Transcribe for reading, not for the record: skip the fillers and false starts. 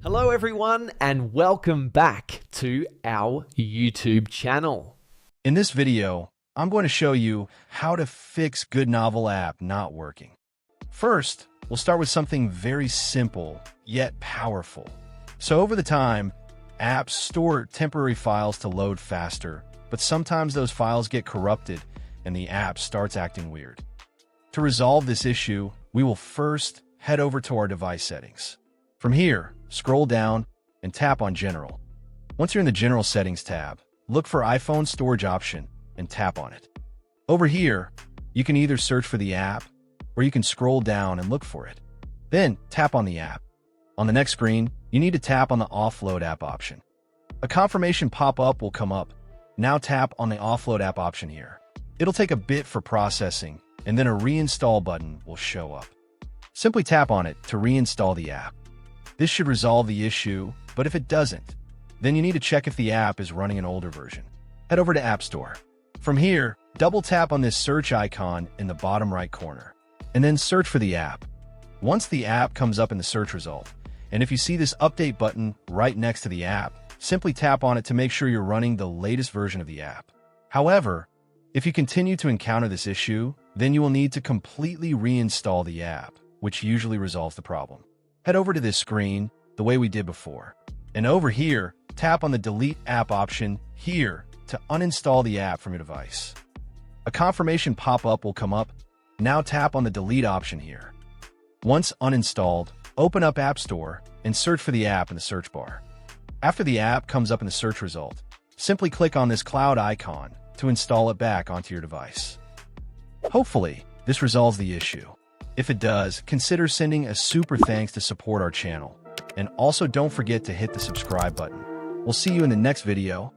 Hello everyone and welcome back to our YouTube channel. In this video, I'm going to show you how to fix GoodNovel app not working. First, we'll start with something very simple yet powerful. So over the time, apps store temporary files to load faster, but sometimes those files get corrupted and the app starts acting weird. To resolve this issue, we will first head over to our device settings. From here, scroll down and tap on General. Once you're in the General Settings tab, look for iPhone Storage option and tap on it. Over here, you can either search for the app or you can scroll down and look for it. Then tap on the app. On the next screen, you need to tap on the Offload app option. A confirmation pop-up will come up. Now tap on the Offload app option here. It'll take a bit for processing, and then a reinstall button will show up. Simply tap on it to reinstall the app. This should resolve the issue, but if it doesn't, then you need to check if the app is running an older version. Head over to App Store. From here, double tap on this search icon in the bottom right corner, and then search for the app. Once the app comes up in the search result, and if you see this update button right next to the app, simply tap on it to make sure you're running the latest version of the app. However, if you continue to encounter this issue, then you will need to completely reinstall the app, which usually resolves the problem. Head over to this screen the way we did before. And over here, tap on the Delete App option here to uninstall the app from your device. A confirmation pop-up will come up. Now tap on the Delete option here. Once uninstalled, open up App Store and search for the app in the search bar. After the app comes up in the search result, simply click on this cloud icon to install it back onto your device. Hopefully, this resolves the issue. If it does, consider sending a super thanks to support our channel. And also don't forget to hit the subscribe button. We'll see you in the next video.